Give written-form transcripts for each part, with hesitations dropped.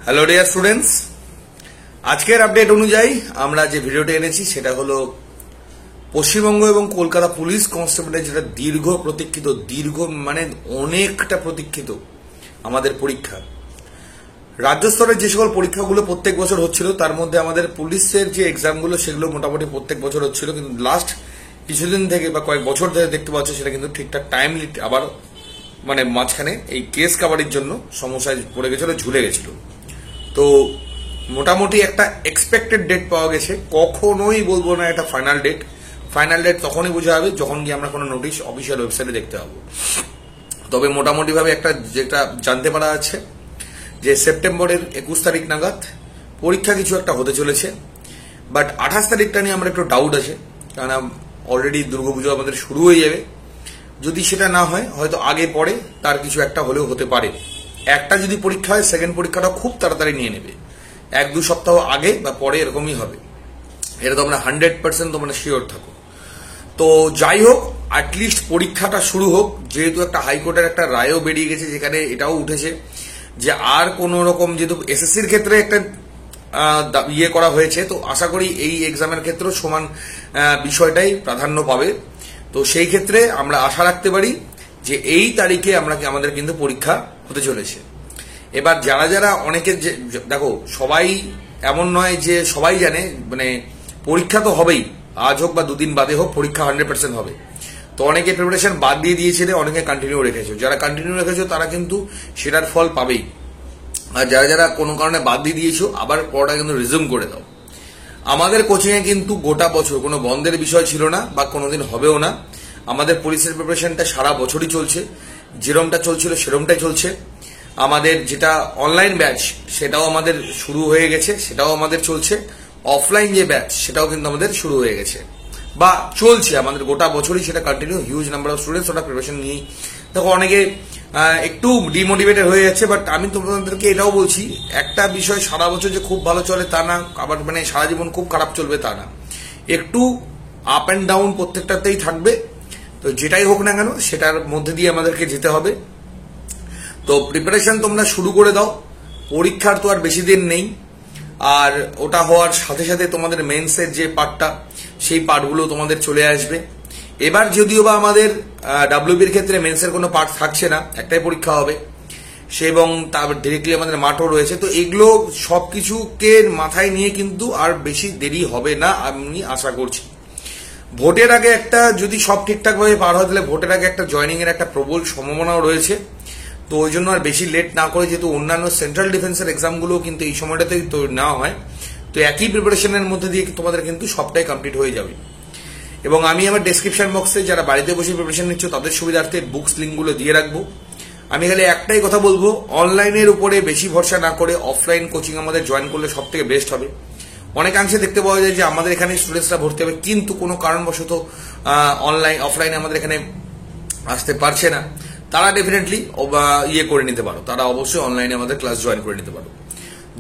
Hello dear students, আজকের update অনুযায়ী আমরা যে ভিডিওটি এনেছি সেটা হলো পশ্চিমবঙ্গ এবং কলকাতা পুলিশ কনস্টেবলের যেটা দীর্ঘ মানে অনেকটা প্রতীক্ষিত আমাদের পরীক্ষা। রাজ্য স্তরের যে সকল পরীক্ষাগুলো প্রত্যেক বছর হচ্ছিল তার মধ্যে আমাদের পুলিশের যে এক্সামগুলো সেগুলো মোটামুটি প্রত্যেক বছর হচ্ছিল, কিন্তু লাস্ট কিছুদিন থেকে বা কয়েক বছর ধরে দেখতে পাচ্ছ সেটা কিন্তু ঠিকঠাক টাইমলি আবার মানে মাঝখানে এই কেস কাভারির জন্য সমস্যায় পড়ে গেছিল, ঝুলে গেছিল। তো মোটামুটি একটা এক্সপেক্টেড ডেট পাওয়া গেছে, কখনোই বলবো না এটা ফাইনাল ডেট। ফাইনাল ডেট তখনই বোঝা যাবে যখন গিয়ে আমরা কোনো নোটিশ অফিসিয়াল ওয়েবসাইটে দেখতে পাবো। তবে মোটামুটি ভাবে একটা যেটা জানতে পারা আছে যে সেপ্টেম্বরের 21 তারিখ নাগাদ পরীক্ষা কিছু একটা হতে চলেছে, বাট 28 তারিখটা নিয়ে আমরা একটু ডাউট আছে, কারণ অলরেডি দুর্গাপুজো আমাদের শুরু হয়ে যাবে। যদি সেটা না হয় হয়তো আগে পরে তার কিছু একটা হলেও হতে পারে। একটা যদি পরীক্ষা হয় সেকেন্ড পরীক্ষাটা খুব তাড়াতাড়ি নিয়ে নেবে, 1-2 সপ্তাহ আগে বা পরে এরকমই হবে, এটা তো আমরা 100% তোমরা শিওর থাকো। তো যাই হোক, অ্যাটলিস্ট পরীক্ষাটা শুরু হোক, যেহেতু একটা হাইকোর্টের একটা রায়ও বেরিয়ে গেছে যেখানে এটাও উঠেছে যে আর কোন রকম, যেহেতু এসএসসির ক্ষেত্রে একটা ইয়ে করা হয়েছে, তো আশা করি এই এক্সামের ক্ষেত্রেও সমান বিষয়টাই প্রাধান্য পাবে। তো সেই ক্ষেত্রে আমরা আশা রাখতে পারি যে এই তারিখে আমাদের কিন্তু পরীক্ষা হতে চলেছে। এবার যারা যারা অনেকে দেখো, সবাই এমন নয় যে সবাই জানে মানে পরীক্ষা তো হবেই, আজ হোক বা দুদিন বাদে হোক পরীক্ষা 100% হবে। তো অনেকে প্রিপারেশন বাদ দিয়ে দিয়েছিল, অনেকে কন্টিনিউ রেখেছো। যারা কন্টিনিউ রেখেছো তারা কিন্তু সেটার ফল পাবেই, আর যারা যারা কোনো কারণে বাদ দিয়ে দিয়েছো আবার পড়াটা কিন্তু রিজিউম করে দাও। আমাদের কোচিং এ কিন্তু গোটা বছর কোনো বন্ধের বিষয় ছিল না বা কোনোদিন হবেও না। আমাদের পুলিশের প্রিপারেশনটা সারা বছরই চলছে, যেরমটা চলছিল সেরমটাই চলছে। আমাদের যেটা অনলাইন ব্যাচ সেটাও আমাদের শুরু হয়ে গেছে, সেটাও আমাদের চলছে। অফলাইন যে ব্যাচ সেটাও কিন্তু আমাদের শুরু হয়ে গেছে বা চলছে, আমাদের গোটা বছরই সেটা continue. Huge number of students ওটা প্রিপারেশন নিয়েই। দেখো অনেকে একটু ডিমোটিভেটেড হয়ে যাচ্ছে, বাট আমি তোমাদেরকে এটাও বলছি, একটা বিষয় সারা বছর যে খুব ভালো চলে তা না, আবার মানে সারা জীবন খুব খারাপ চলবে তা না, একটু আপ অ্যান্ড ডাউন প্রত্যেকটাতেই থাকবে। তো যেটাই হোক না কেন সেটার মধ্যে দিয়ে আমাদেরকে যেতে হবে। তো প্রিপারেশন তোমরা শুরু করে দাও, পরীক্ষার তো আর বেশি দিন নেই, আর ওটা হওয়ার সাথে সাথে তোমাদের মেন্সের যে পার্টটা সেই পার্টগুলো তোমাদের চলে আসবে। এবার যদিও বা আমাদের ডাব্লিউবির ক্ষেত্রে মেন্সের কোনো পার্ট থাকছে না, একটাই পরীক্ষা হবে সে, এবং তারপর ডিরেক্টলি আমাদের মাঠও রয়েছে। তো এগুলো সবকিছুকে মাথায় নিয়ে কিন্তু আর বেশি দেরি হবে না আমি আশা করছি। ভোটের আগে একটা যদি সব ঠিকঠাক ভাবে পার হয় তাহলে ভোটের আগে একটা জয়নিং এর একটা প্রবল সম্ভাবনাও রয়েছে। তো ওই জন্য আর বেশি লেট না করে, যেহেতু অন্যান্য সেন্ট্রাল ডিফেন্সের এক্সামগুলো কিন্তু এই সময়টাতেই তো নেওয়া হয়, তো একই প্রিপারেশনের মধ্যে দিয়ে তোমাদের কিন্তু সবটাই কমপ্লিট হয়ে যাবে। এবং আমি আমার ডেসক্রিপশন বক্সে যারা বাড়িতে বসে প্রিপারেশন নিচ্ছ তাদের সুবিধার্থে বুকস লিঙ্কগুলো দিয়ে রাখবো। আমি খালি একটাই কথা বলবো, অনলাইনের উপরে বেশি ভরসা না করে অফলাইন কোচিং আমাদের জয়েন করলে সব থেকে বেস্ট হবে। অনেকাংশে দেখতে পাওয়া যায় যে আমাদের এখানে স্টুডেন্টসরা ভর্তি হবে, কিন্তু কোনো কারণবশত অফলাইনে আমাদের এখানে আসতে পারছে না, তারা ডেফিনেটলি ইয়ে করে নিতে পারো, তারা অবশ্যই অনলাইনে আমাদের ক্লাস জয়েন করে নিতে পারো।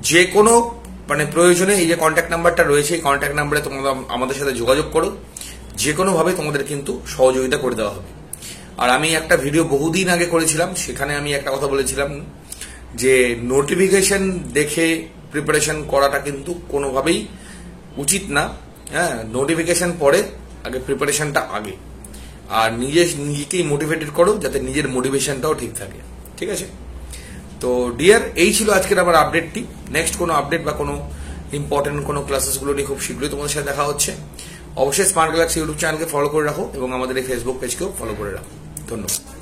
যে কোনো মানে প্রয়োজনে এই যে কন্ট্যাক্ট নাম্বারটা রয়েছে, এই কন্ট্যাক্ট নাম্বারে তোমরা আমাদের সাথে যোগাযোগ করো, যে কোনোভাবে তোমাদের কিন্তু সহযোগিতা করে দেওয়া হবে। আর আমি একটা ভিডিও বহুদিন আগে করেছিলাম, সেখানে আমি একটা কথা বলেছিলাম যে নোটিফিকেশন দেখে প্রিপারেশন করাটা কিন্তু কোনোভাবেই উচিত না। হ্যাঁ, নোটিফিকেশন পরে, আগে প্রিপারেশনটা আগে। আর নিজেকেই মোটিভেটেড করো যাতে নিজের মোটিভেশনটাও ঠিক থাকে, ঠিক আছে? তো ডিয়ার, এই ছিল আজকের আমার আপডেটটি। নেক্সট কোনো আপডেট বা কোনো ইম্পর্টেন্ট কোনো ক্লাসেসগুলো নিয়ে খুব শীঘ্রই তোমাদের সাথে দেখা হচ্ছে। অবশ্যই স্মার্ট গ্যালাক্সি ইউটিউব চ্যানেলকে ফলো করে রাখো এবং আমাদের এই ফেসবুক পেজকেও ফলো করে রাখো। ধন্যবাদ।